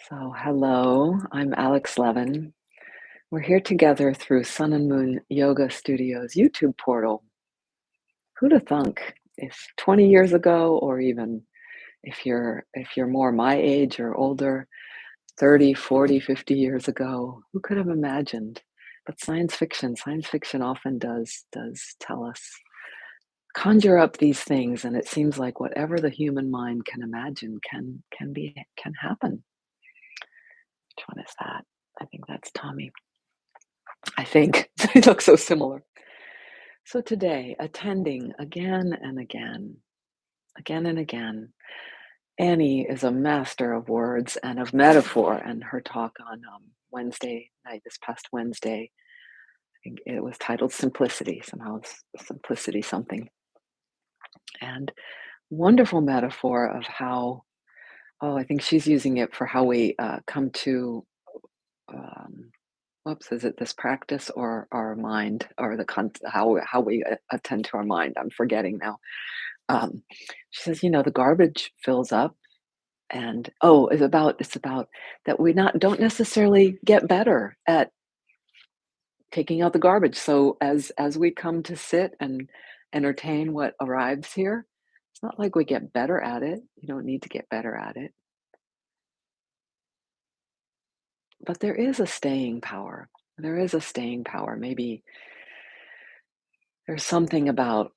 So, hello, I'm aLex. We're here together through Sun and Moon Yoga Studios YouTube portal. Who'd have thunk? If 20 years ago, or even if you're more my age or older, 30, 40, 50 years ago, who could have imagined? But science fiction often does tell us, conjure up these things, and it seems like whatever the human mind can imagine can happen. Which one is that? I think that's Tommy. I think. They look so similar. So today, attending again and again, again and again. Annie is a master of words and of metaphor, and her talk on Wednesday night, this past Wednesday, I think it was titled Simplicity, somehow simplicity something. And wonderful metaphor of how, I think she's using it for how we come to um, is it this practice or our mind or how we attend to our mind? I'm forgetting now. She says, the garbage fills up, and it's about that we not don't necessarily get better at taking out the garbage. So as we come to sit and entertain what arrives here, it's not like we get better at it. You don't need to get better at it, but there is a staying power. There is a staying power. Maybe there's something about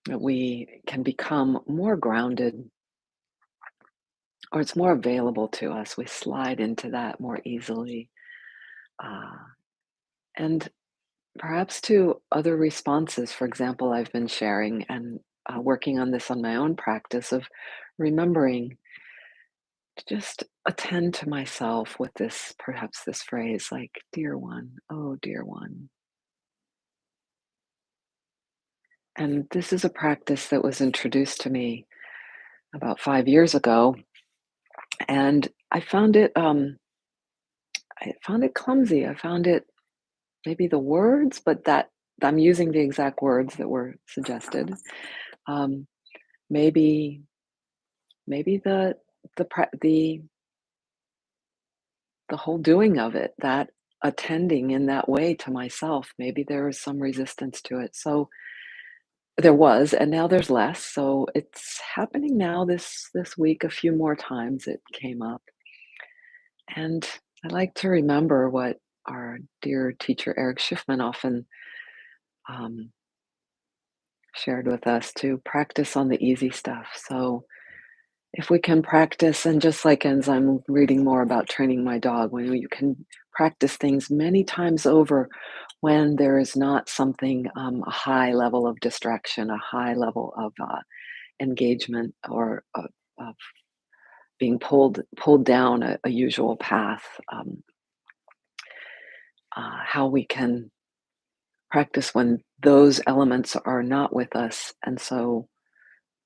that we can become more grounded, or it's more available to us. We slide into that more easily. Uh, and perhaps to other responses. For example, I've been sharing and working on this on my own practice of remembering to just attend to myself with perhaps this phrase like, dear one, oh, dear one. And this is a practice that was introduced to me about 5 years ago. And I found it clumsy. I found it maybe the words, but that I'm using the exact words that were suggested. Um, maybe maybe the whole doing of it, that attending in that way to myself, maybe there was some resistance to it. So there was, and now there's less. So it's happening now this week. A few more times it came up, and I like to remember what our dear teacher Eric Schiffman often um, shared with us, to practice on the easy stuff. So if we can practice, and just like as I'm reading more about training my dog, when you can practice things many times over, when there is not something, a high level of distraction, a high level of engagement, or of being pulled down a usual path, how we can practice when those elements are not with us, and so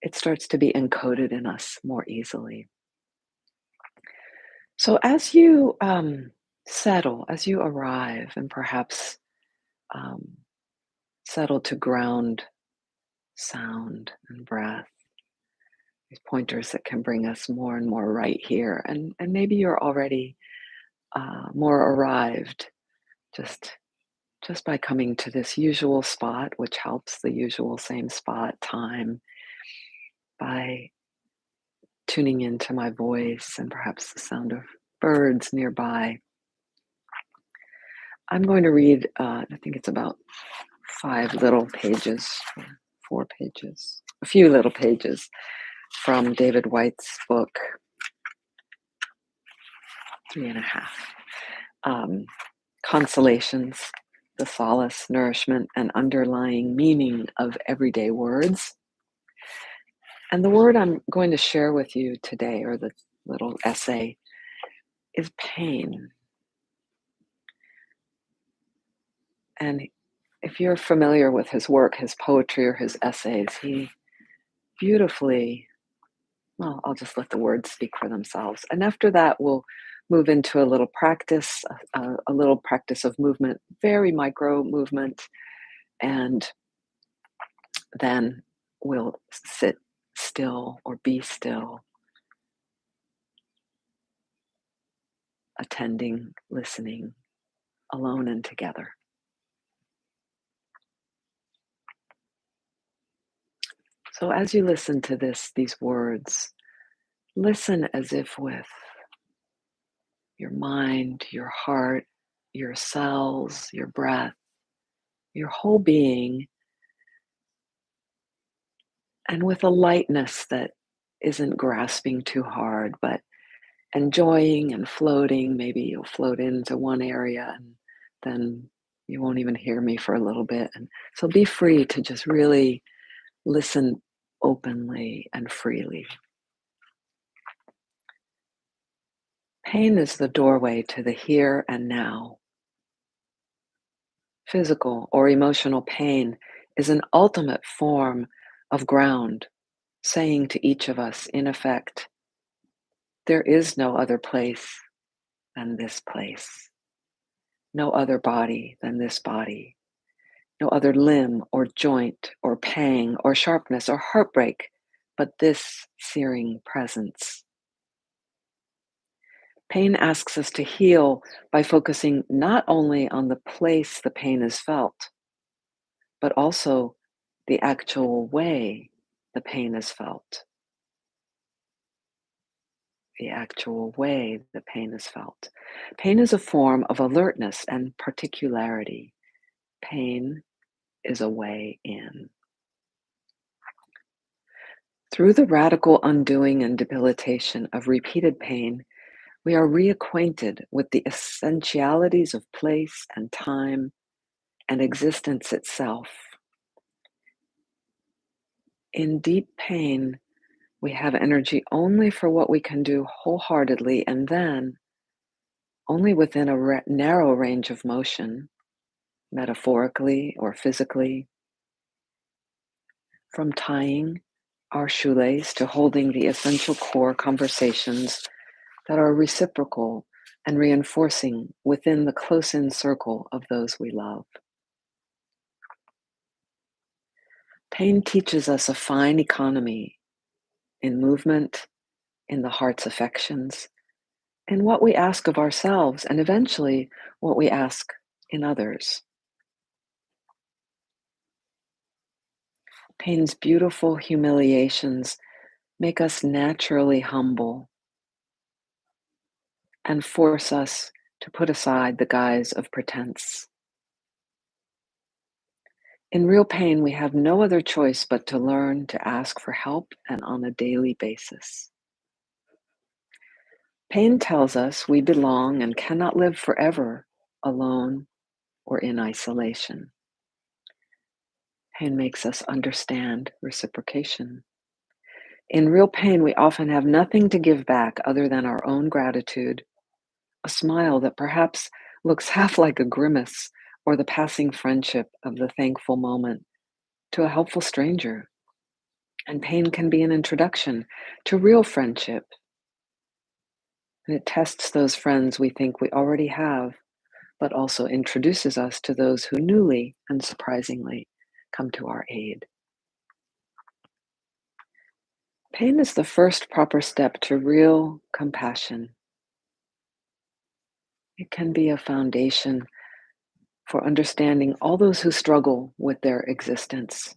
it starts to be encoded in us more easily. So as you settle, as you arrive, and perhaps um, settle to ground, sound, and breath, these pointers that can bring us more and more right here, and maybe you're already more arrived, just just by coming to this usual spot, which helps, the usual same spot, time, by tuning into my voice and perhaps the sound of birds nearby. I'm going to read, I think it's about 5 little pages, 4 pages, a few little pages from David Whyte's book, 3.5. Consolations, the solace, nourishment, and underlying meaning of everyday words. And the word I'm going to share with you today, or the little essay, is pain. And if you're familiar with his work, his poetry, or his essays, he beautifully, well, I'll just let the words speak for themselves. And after that, we'll move into a little practice, a little practice of movement, very micro movement, and then we'll sit still or be still attending, listening, alone and together. So as you listen to these words, listen as if with your mind, your heart, your cells, your breath, your whole being, and with a lightness that isn't grasping too hard, but enjoying and floating. Maybe you'll float into one area and then you won't even hear me for a little bit. And so be free to just really listen openly and freely. Pain is the doorway to the here and now. Physical or emotional pain is an ultimate form of ground, saying to each of us, in effect, there is no other place than this place, no other body than this body, no other limb or joint or pang or sharpness or heartbreak, but this searing presence. Pain asks us to heal by focusing not only on the place the pain is felt, but also the actual way the pain is felt. The actual way the pain is felt. Pain is a form of alertness and particularity. Pain is a way in. Through the radical undoing and debilitation of repeated pain, we are reacquainted with the essentialities of place and time and existence itself. In deep pain, we have energy only for what we can do wholeheartedly and then only within a narrow range of motion, metaphorically or physically, from tying our shoelace to holding the essential core conversations that are reciprocal and reinforcing within the close-in circle of those we love. Pain teaches us a fine economy in movement, in the heart's affections, in what we ask of ourselves, and eventually what we ask in others. Pain's beautiful humiliations make us naturally humble and force us to put aside the guise of pretense. In real pain, we have no other choice but to learn to ask for help and on a daily basis. Pain tells us we belong and cannot live forever alone or in isolation. Pain makes us understand reciprocation. In real pain, we often have nothing to give back other than our own gratitude, a smile that perhaps looks half like a grimace, or the passing friendship of the thankful moment to a helpful stranger. And pain can be an introduction to real friendship. And it tests those friends we think we already have, but also introduces us to those who newly and surprisingly come to our aid. Pain is the first proper step to real compassion. It can be a foundation for understanding all those who struggle with their existence.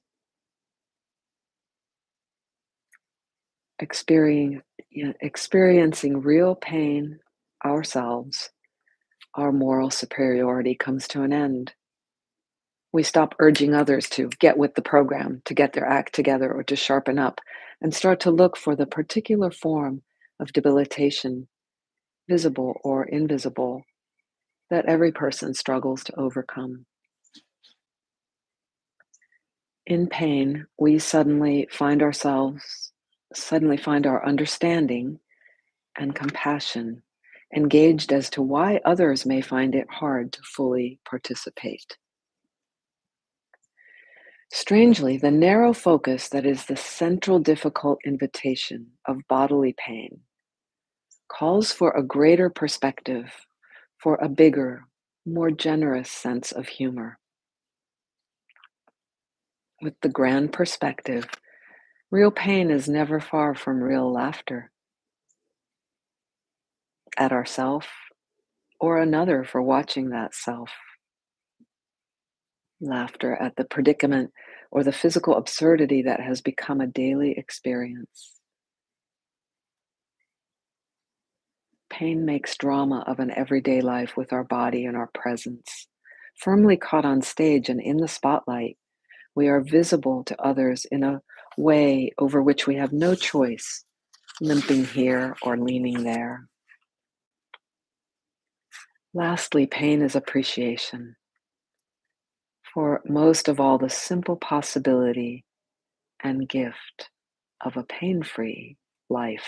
Experiencing real pain ourselves, our moral superiority comes to an end. We stop urging others to get with the program, to get their act together, or to sharpen up, and start to look for the particular form of debilitation, visible or invisible, that every person struggles to overcome. In pain, we suddenly find our understanding and compassion engaged as to why others may find it hard to fully participate. Strangely, the narrow focus that is the central difficult invitation of bodily pain calls for a greater perspective, for a bigger, more generous sense of humor. With the grand perspective, real pain is never far from real laughter at ourself, or another for watching that self, laughter at the predicament or the physical absurdity that has become a daily experience. Pain makes drama of an everyday life with our body and our presence. Firmly caught on stage and in the spotlight, we are visible to others in a way over which we have no choice, limping here or leaning there. Lastly, pain is appreciation. For most of all, the simple possibility and gift of a pain-free life.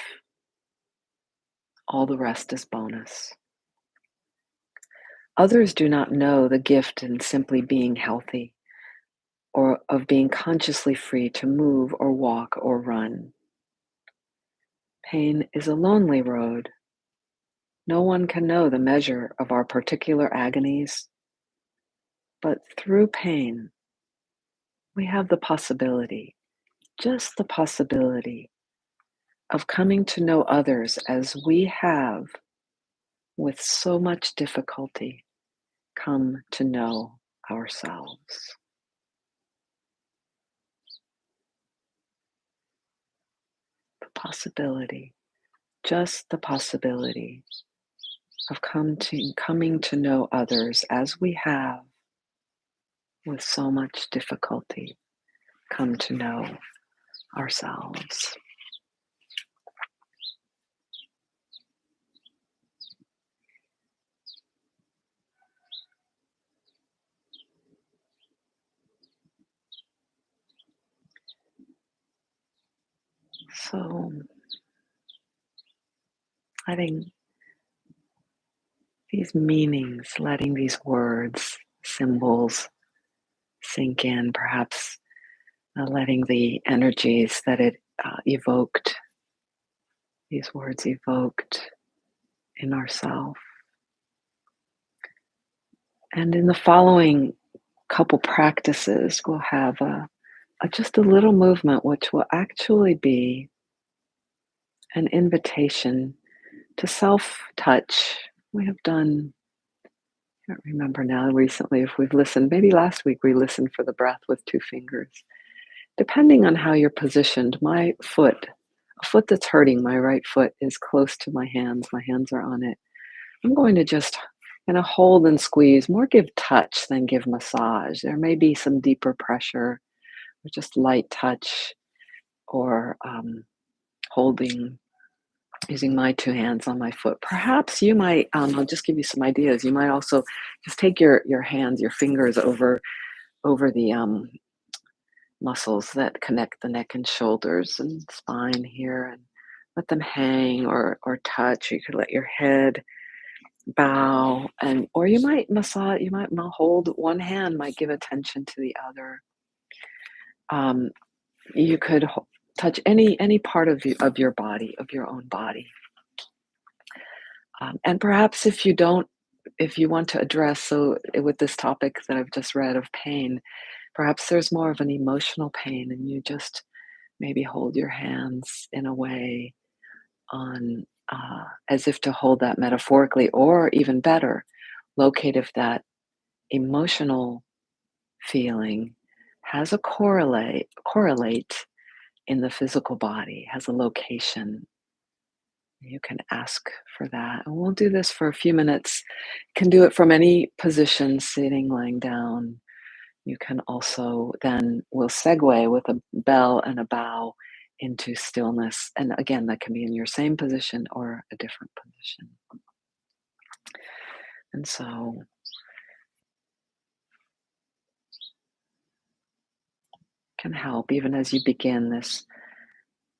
All the rest is bonus. Others do not know the gift in simply being healthy or of being consciously free to move or walk or run. Pain is a lonely road. No one can know the measure of our particular agonies, but through pain, we have the possibility, just the possibility, of coming to know others as we have, with so much difficulty, come to know ourselves. The possibility, just the possibility of coming to know others as we have, with so much difficulty, come to know ourselves. So, letting these meanings, letting these words, symbols sink in, perhaps letting the energies that it evoked, these words evoked in ourself. And in the following couple practices, we'll have just a little movement which will actually be an invitation to self-touch. We have done, I don't remember now recently if we've listened, maybe last week we listened for the breath with 2 fingers. Depending on how you're positioned, my foot, a foot that's hurting, my right foot is close to my hands are on it. I'm going to just kind of hold and squeeze, more give touch than give massage. There may be some deeper pressure or just light touch or holding, using my 2 hands on my foot. Perhaps you might, I'll just give you some ideas. You might also just take your hands, your fingers over the muscles that connect the neck and shoulders and spine here and let them hang or touch. You could let your head bow and or you might massage, you might hold one hand, might give attention to the other. You could touch any part of your body, of your own body. And perhaps if you want to address, so with this topic that I've just read of pain, perhaps there's more of an emotional pain and you just maybe hold your hands in a way on, as if to hold that metaphorically, or even better, locate if that emotional feeling has a correlate in the physical body, has a location. You can ask for that. And we'll do this for a few minutes. You can do it from any position, sitting, lying down. You can also then, we'll segue with a bell and a bow into stillness. And again, that can be in your same position or a different position. And so can help even as you begin this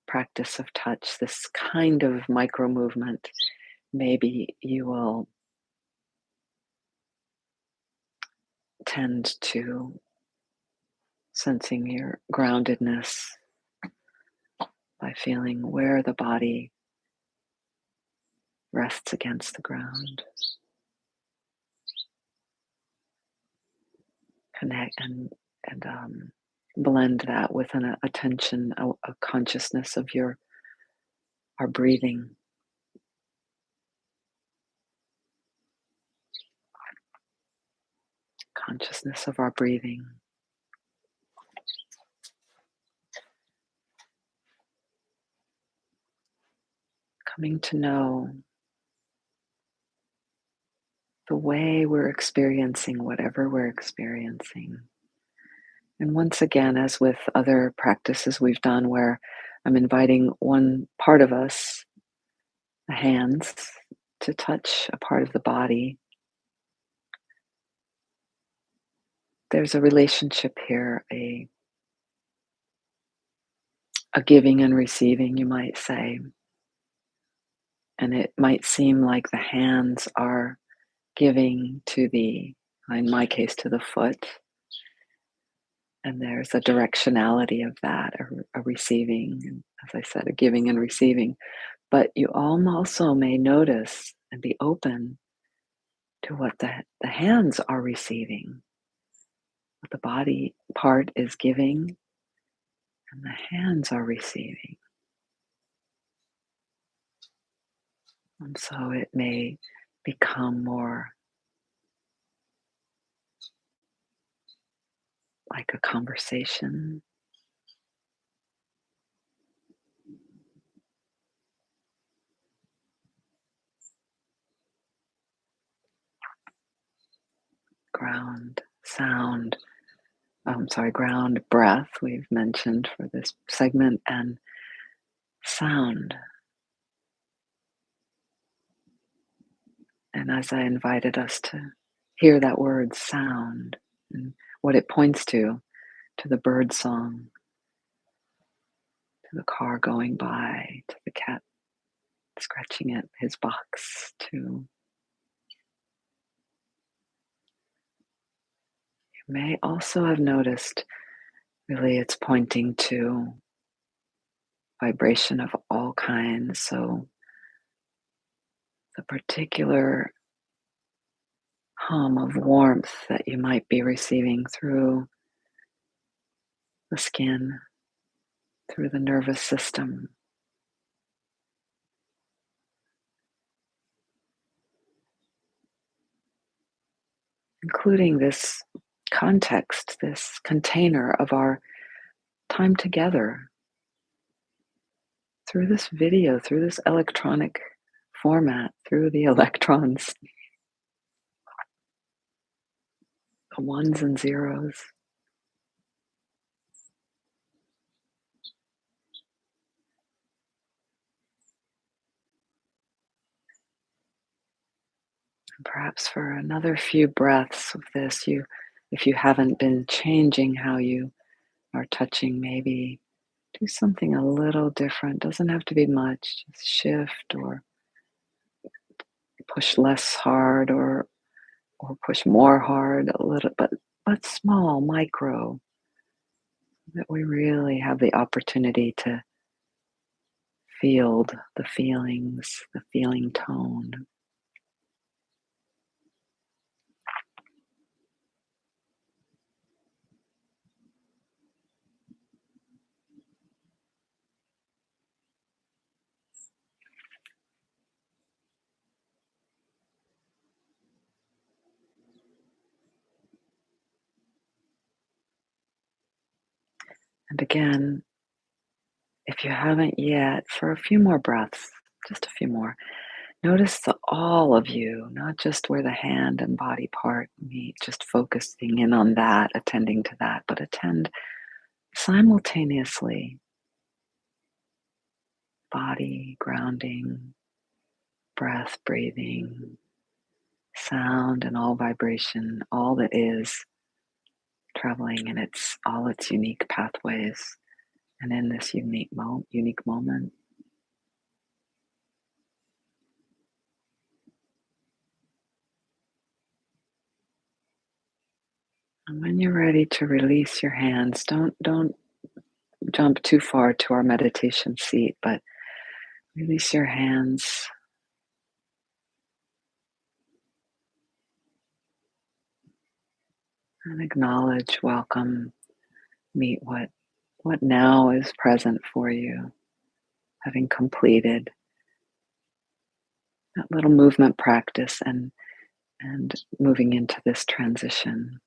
practice of touch, this kind of micro movement. Maybe you will tend to sensing your groundedness by feeling where the body rests against the ground. Connect and blend that with an attention, a consciousness of our breathing. consciousness of our breathing, coming to know the way we're experiencing whatever we're experiencing. And once again, as with other practices we've done, where I'm inviting one part of us, the hands, to touch a part of the body, there's a relationship here, a giving and receiving, you might say. And it might seem like the hands are giving to in my case, to the foot. And there's a directionality of that, a receiving, and as I said, a giving and receiving. But you also may notice and be open to what the hands are receiving, what the body part is giving, and the hands are receiving. And so it may become more like a conversation. Ground, sound, ground, breath, we've mentioned for this segment, and sound. And as I invited us to hear that word sound and what it points to the bird song, to the car going by, to the cat scratching at his box, to you may also have noticed really it's pointing to vibration of all kinds. So the particular hum of warmth that you might be receiving through the skin, through the nervous system, including this context, this container of our time together through this video, through this electronic format, through the electrons, the ones and zeros. And perhaps for another few breaths of this, if you haven't been changing how you are touching, maybe do something a little different. Doesn't have to be much, just shift or push less hard or push more hard a little, but small, micro, that we really have the opportunity to feel the feelings, the feeling tone. And again, if you haven't yet, for a few more breaths, just a few more, notice all of you, not just where the hand and body part meet, just focusing in on that, attending to that, but attend simultaneously body, grounding, breath, breathing, sound, and all vibration, all that is traveling in all its unique pathways, and in this unique moment. And when you're ready to release your hands, don't jump too far to our meditation seat, but release your hands and acknowledge, welcome, meet what now is present for you, having completed that little movement practice and moving into this transition.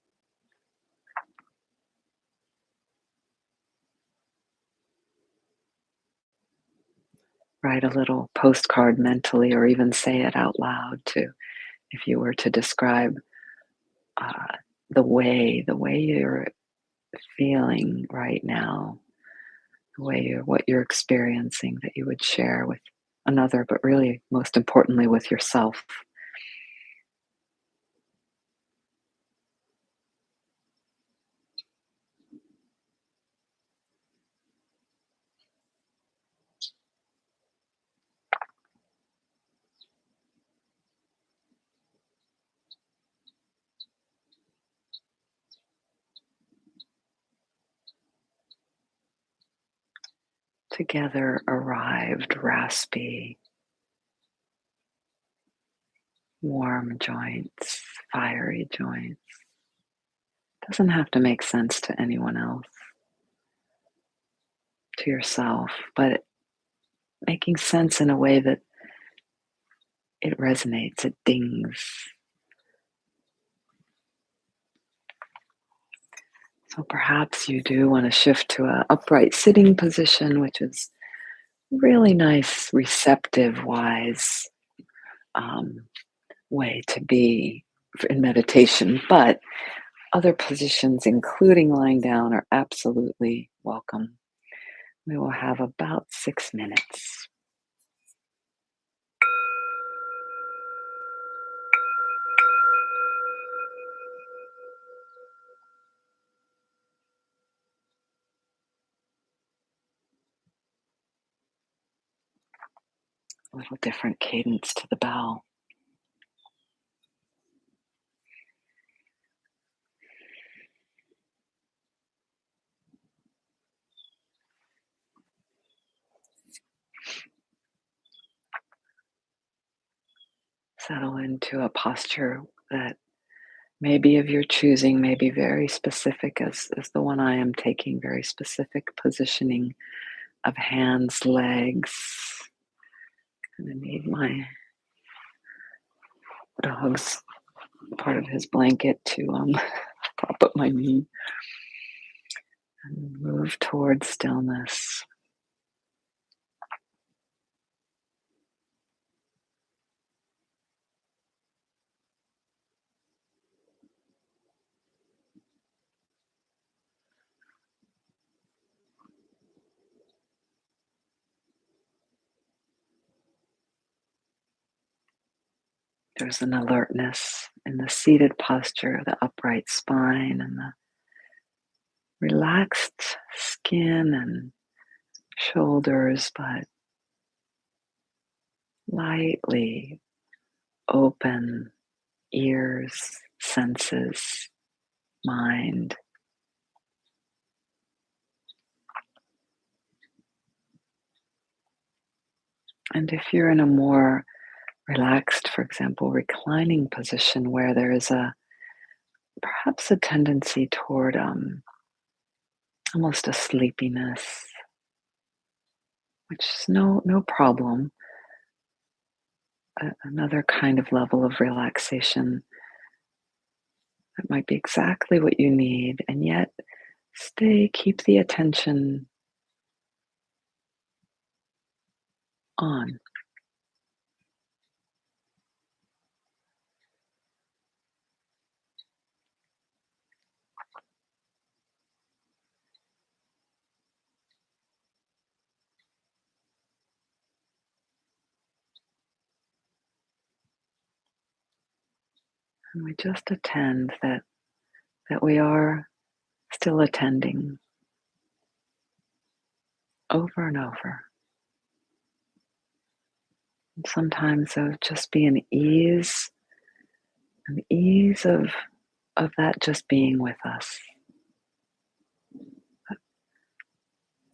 write a little postcard mentally or even say it out loud to if you were to describe uh, the way you're feeling right now, the way you're what you're experiencing that you would share with another, but really most importantly with yourself. Together arrived raspy, warm joints, fiery joints. Doesn't have to make sense to anyone else, to yourself, but making sense in a way that it resonates, it dings. So perhaps you do want to shift to an upright sitting position, which is really nice, receptive, wise um, way to be in meditation. But other positions, including lying down, are absolutely welcome. We will have about 6 minutes. A little different cadence to the bell. Settle into a posture that may be of your choosing, may be very specific as the one I am taking, very specific positioning of hands, legs. And I need my dog's part of his blanket to prop up my knee and move towards stillness. There's an alertness in the seated posture, the upright spine, and the relaxed skin and shoulders, but lightly open ears, senses, mind. And if you're in a more relaxed, for example, reclining position where there is a perhaps a tendency toward almost a sleepiness, which is no problem. Another kind of level of relaxation that might be exactly what you need, and yet keep the attention on. And we just attend that we are still attending over and over. And sometimes there will just be an ease of that just being with us,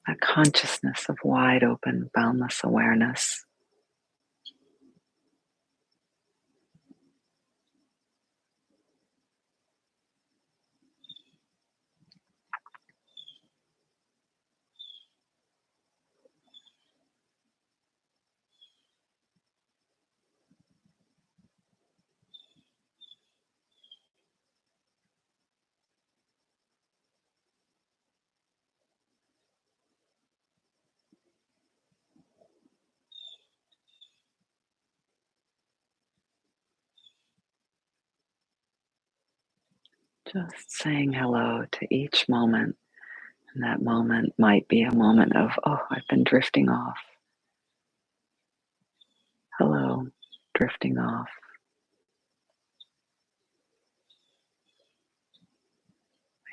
that consciousness of wide open, boundless awareness. Just saying hello to each moment. And that moment might be a moment of, oh, I've been drifting off. Hello, drifting off.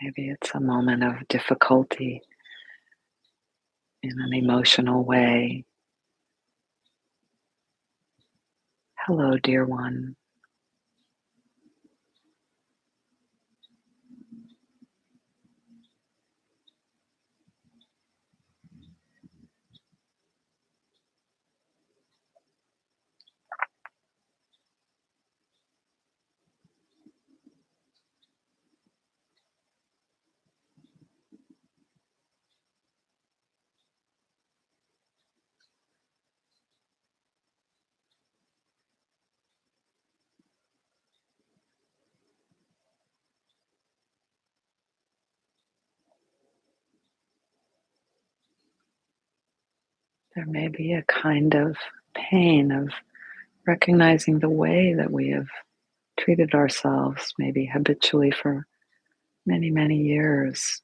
Maybe it's a moment of difficulty in an emotional way. Hello, dear one. There may be a kind of pain of recognizing the way that we have treated ourselves, maybe habitually for many, many years.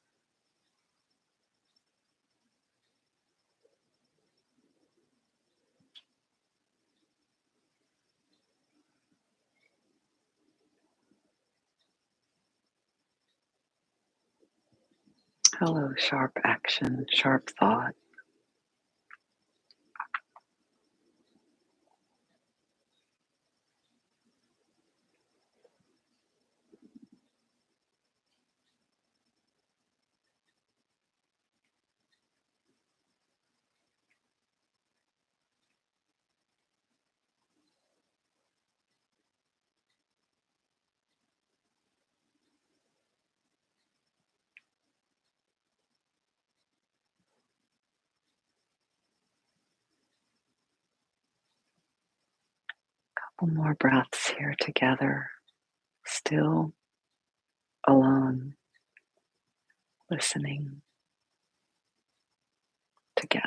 Hello, sharp action, sharp thought. Couple more breaths here together, still, alone, listening together.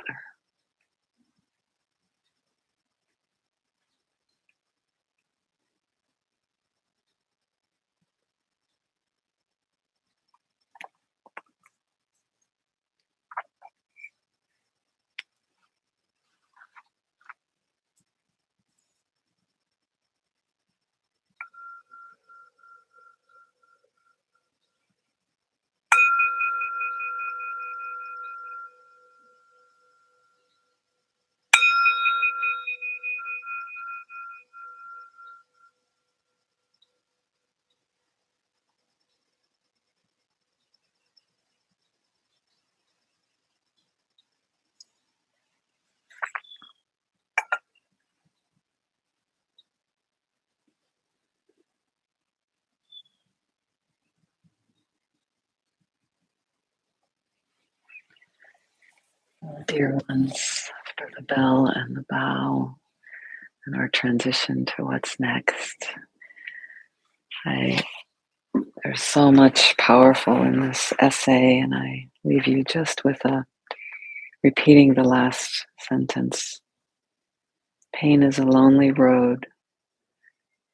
Dear ones, after the bell and the bow and our transition to what's next, there's so much powerful in this essay, and I leave you just with repeating the last sentence. Pain is a lonely road.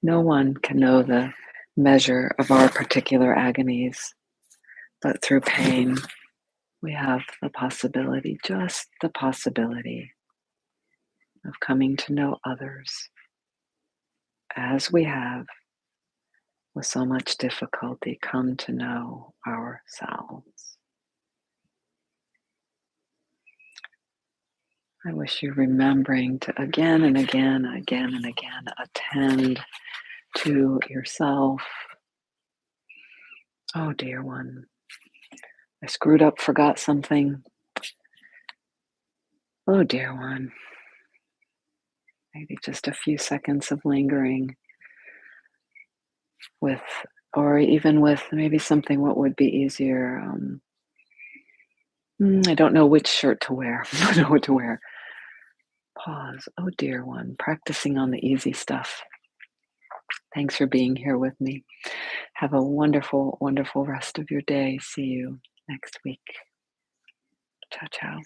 No one can know the measure of our particular agonies, but through pain, we have the possibility, just the possibility, of coming to know others as we have, with so much difficulty, come to know ourselves. I wish you remembering to again and again, again and again, attend to yourself. Oh, dear one, I screwed up, forgot something. Oh, dear one. Maybe just a few seconds of lingering with, or even with maybe something, what would be easier? I don't know which shirt to wear. I don't know what to wear. Pause. Oh, dear one. Practicing on the easy stuff. Thanks for being here with me. Have a wonderful, wonderful rest of your day. See you next week. Ciao, ciao.